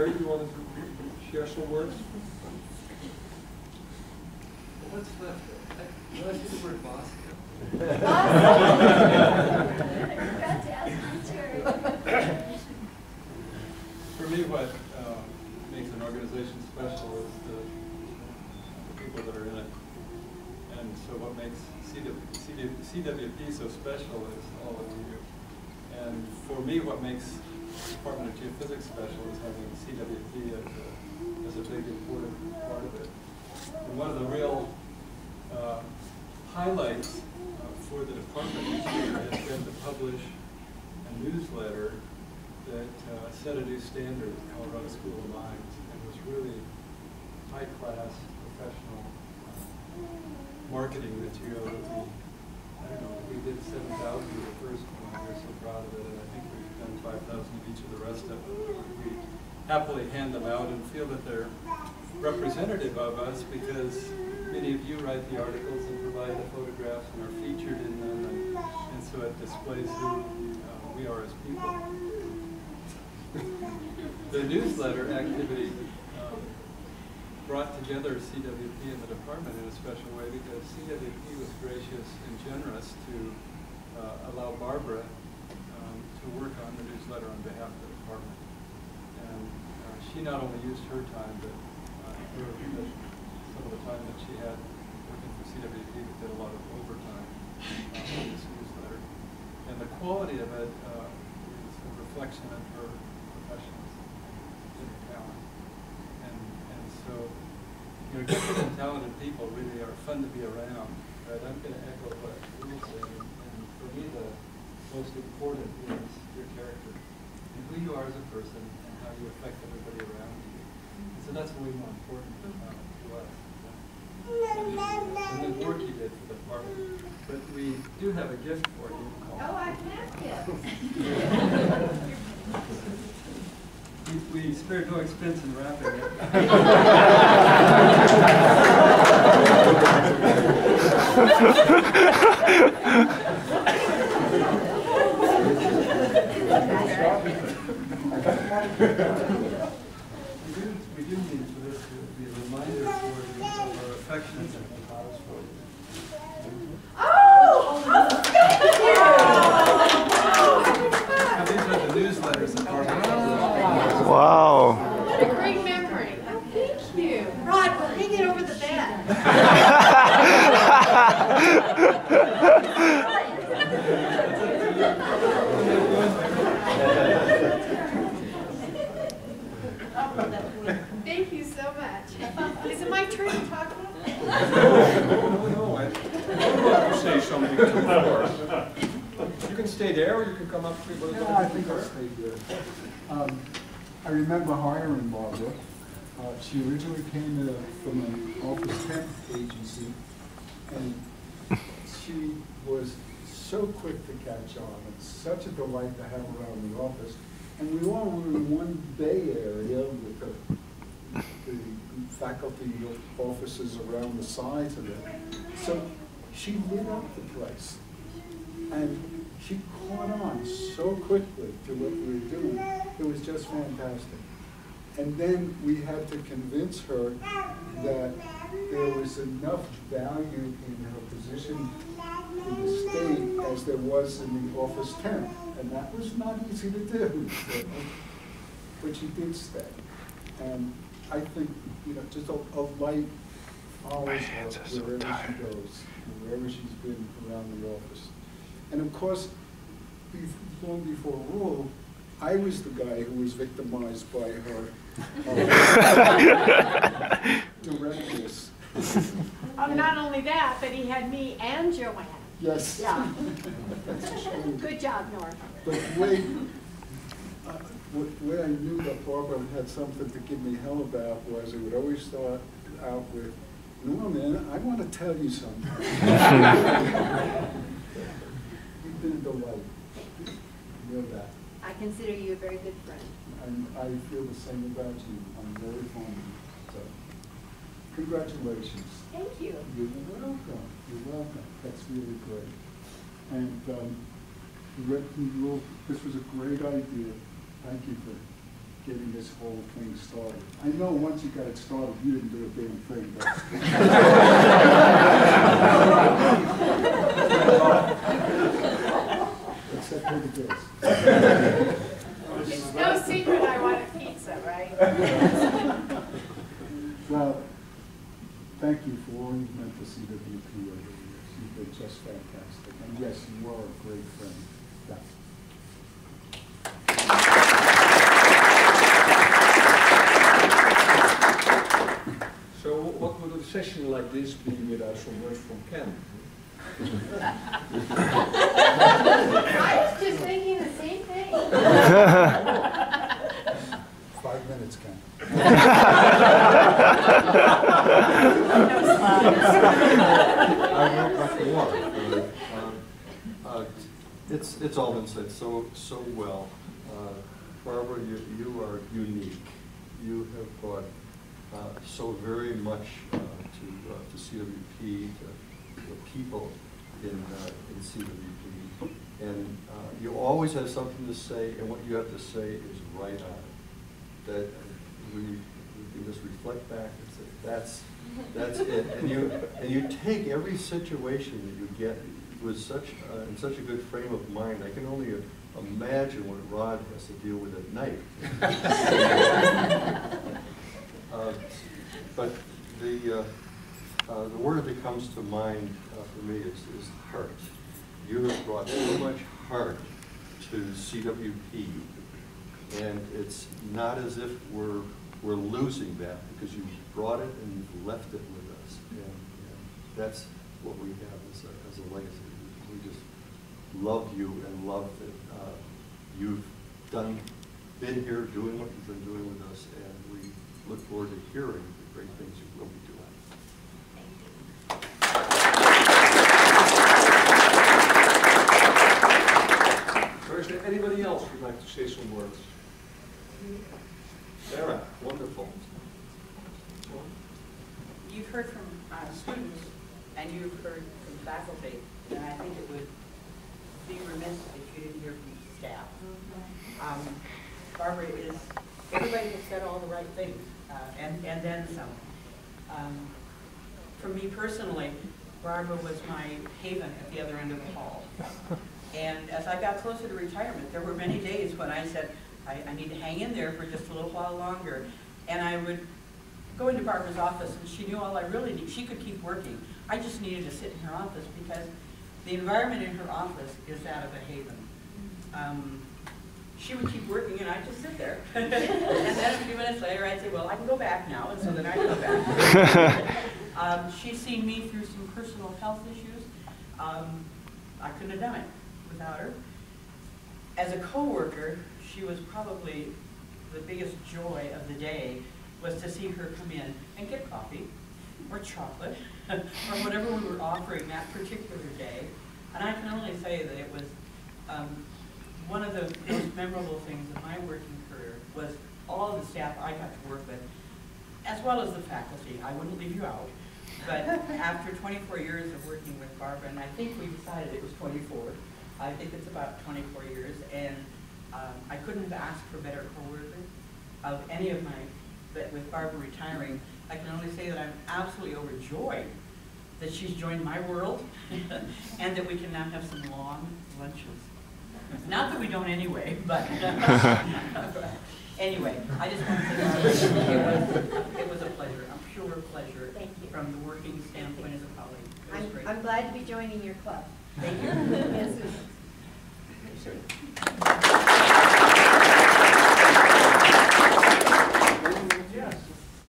Gary, you want to share some words? What's left? Did I see the word boss? For me, what makes an organization special is the people that are in it. And so what makes CWP so special is all of you. And for me, what makes the Department of Geophysics special is having CWP as a big important part of it. And one of the real highlights for the department this year has been to publish a newsletter that set a new standard at the Colorado School of Mines and was really high-class, professional marketing material that we did 7,000 of the first one. We're so proud of it, and I think we've done 5,000 of each of the rest of them. We happily hand them out and feel that they're representative of us because many of you write the articles and provide the photographs and are featured in them, and so it displays who we are as people. The newsletter activity brought together CWP and the department in a special way because CWP was gracious and generous to allow Barbara to work on the newsletter on behalf of the department. And she not only used her time, but some of the time that she had working for CWP, but did a lot of overtime on this newsletter. And the quality of it is a reflection of her professionalism and her talent. And so, gifted and talented people really are fun to be around. Right? I'm going to echo what Will said, and for me the most important is your character and who you are as a person and how you affect everybody around you. And so that's way more important to us than the work you did for the department. But we do have a gift for you. Oh, I have gifts. We spared no expense in wrapping it. We do need for this to be a reminder for you of our affections and our vows for you. Now, these are the newsletters that Barbara. Wow. What a great memory. Oh, thank you. Rod, we'll hang it over the bed. Thank you so much. Is it my turn to talk now? No, I want to say something to you can stay there, or you can come up to me. Yeah, I think I'll stay there. I remember hiring Barbara. She originally came from an office temp agency, and she was so quick to catch on. It's such a delight to have her around the office. And we all were in one Bay Area with the faculty offices around the sides of it. So she lit up the place. And she caught on so quickly to what we were doing. It was just fantastic. And then we had to convince her that there was enough value in her position in the state as there was in the office temp. And that was not easy to do. So, but she did stay. And I think, just a light follows her wherever she goes, wherever she's been around the office. And of course, long before Rule, I was the guy who was victimized by her directness. Oh, not only that, but he had me and Joanne. Yes. Yeah. That's true. Good job, Nora. But the way I knew that Barbara had something to give me hell about was it would always start out with, Norman, I want to tell you something. You've been a delight. You know that. I consider you a very good friend. And I feel the same about you. I'm very fond of you. So, congratulations. Thank you. You're welcome. You're welcome. That's really great. And this was a great idea. Thank you for getting this whole thing started. I know once you got it started, you didn't do a damn thing, but except pay the bills. It's no secret I want a pizza, right? Well, thank you for all you've meant to CWP over the years. You've been just fantastic. And yes, you are a great friend. Thank you. So what would a session like this be without some words from Ken? I was just thinking the same thing. 5 minutes, Ken. I won't much more. It's all been said so well. Barbara, you are unique. You have brought so very much to CWP, to the people in CWP, and you always have something to say, and what you have to say is right on. That we can just reflect back and say that's it, and you take every situation that you get with in such a good frame of mind. I can only imagine what Rod has to deal with at night. But the word that comes to mind for me is heart. You have brought so much heart to CWP, and it's not as if we're losing that, because you've brought it and you've left it with us, and that's what we have as a legacy. We just love you and love that you've been here doing what you've been doing with us, and we look forward to hearing the great things you will be doing. So is there anybody else who'd like to say some words? Sara, wonderful. You've heard from students and you've heard from faculty, and I think it would be remiss if you didn't hear from staff. Barbara everybody has said all the right things, and then some. For me personally, Barbara was my haven at the other end of the hall. And as I got closer to retirement, there were many days when I said, I need to hang in there for just a little while longer. And I would go into Barbara's office, and she knew all I really need. She could keep working. I just needed to sit in her office because the environment in her office is that of a haven. She would keep working, and I'd just sit there. And then a few minutes later, I'd say, well, I can go back now, and so then I'd go back. She's seen me through some personal health issues. I couldn't have done it without her. As a co-worker, she was probably the biggest joy of the day, was to see her come in and get coffee or chocolate or whatever we were offering that particular day. And I can only say that it was one of the most memorable things of my working career was all of the staff I got to work with, as well as the faculty. I wouldn't leave you out. But after 24 years of working with Barbara, and I think we decided it was 24, I think it's about 24 years, and I couldn't have asked for better co-workers of any of my, but with Barbara retiring, I can only say that I'm absolutely overjoyed that she's joined my world and that we can now have some long lunches. Not that we don't anyway, but anyway, I just want to say it was a pleasure, a pure pleasure. Thank you. From the working standpoint as a colleague. It was great. I'm glad to be joining your club. Thank you. Yes, Susan.